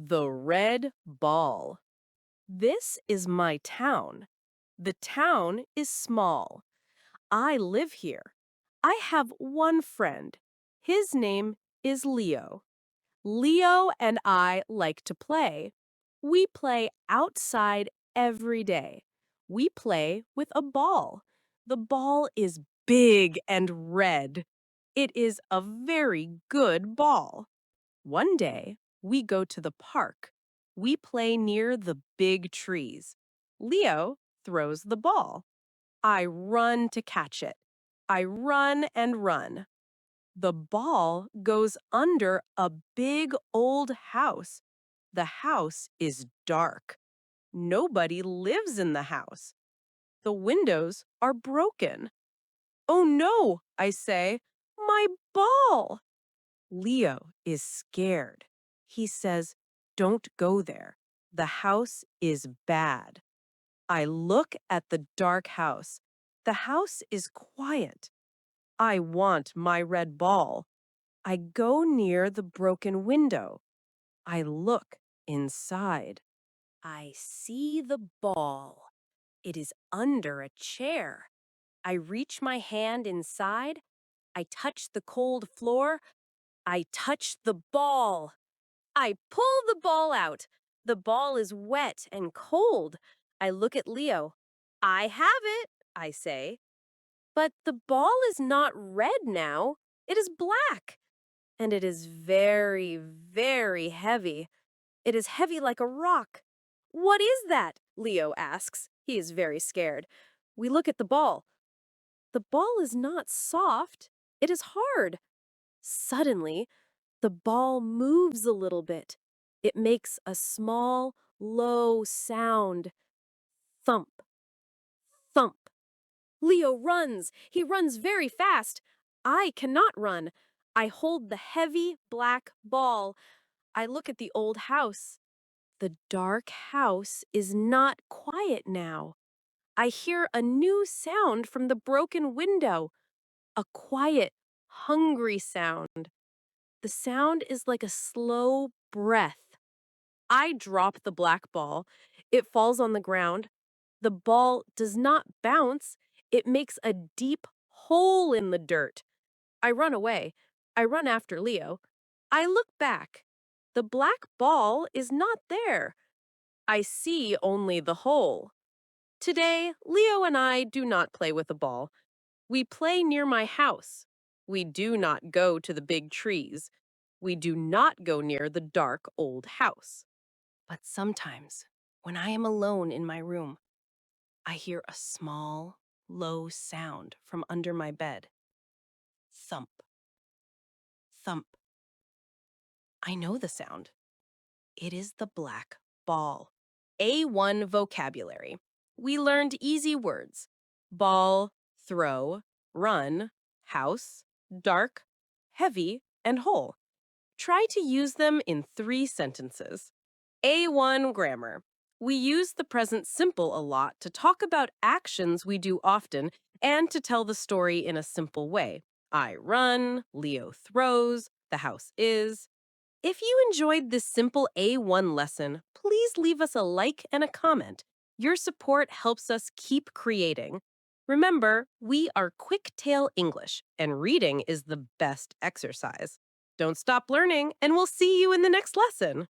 The red ball. This is my town. The town is small. I live here. I have one friend. His name is Leo. Leo and I like to play. We play outside every day. We play with a ball. The ball is big and red. It is a very good ball. One day, we go to the park. We play near the big trees. Leo throws the ball. I run to catch it. I run and run. The ball goes under a big old house. The house is dark. Nobody lives in the house. The windows are broken. Oh no, I say, my ball! Leo is scared. He says, "Don't go there. The house is bad." I look at the dark house. The house is quiet. I want my red ball. I go near the broken window. I look inside. I see the ball. It is under a chair. I reach my hand inside. I touch the cold floor. I touch the ball. I pull the ball out. The ball is wet and cold. I look at Leo. I have it, I say. But the ball is not red now. It is black. And it is very, very heavy. It is heavy like a rock. What is that? Leo asks. He is very scared. We look at the ball. The ball is not soft. It is hard. Suddenly, the ball moves a little bit. It makes a small, low sound. Thump, thump. Leo runs. He runs very fast. I cannot run. I hold the heavy black ball. I look at the old house. The dark house is not quiet now. I hear a new sound from the broken window. A quiet, hungry sound. The sound is like a slow breath. I drop the black ball. It falls on the ground. The ball does not bounce. It makes a deep hole in the dirt. I run away. I run after Leo. I look back. The black ball is not there. I see only the hole. Today, Leo and I do not play with a ball. We play near my house. We do not go to the big trees. We do not go near the dark old house. But sometimes, when I am alone in my room, I hear a small, low sound from under my bed. Thump, thump. I know the sound. It is the black ball. A1 vocabulary. We learned easy words. Ball, throw, run, house, dark, heavy, and hole. Try to use them in 3 sentences. A1 grammar. We use the present simple a lot to talk about actions we do often and to tell the story in a simple way. I run, Leo throws, the house is. If you enjoyed this simple A1 lesson, please leave us a like and a comment. Your support helps us keep creating. Remember, we are Quick Tail English, and reading is the best exercise. Don't stop learning, and we'll see you in the next lesson.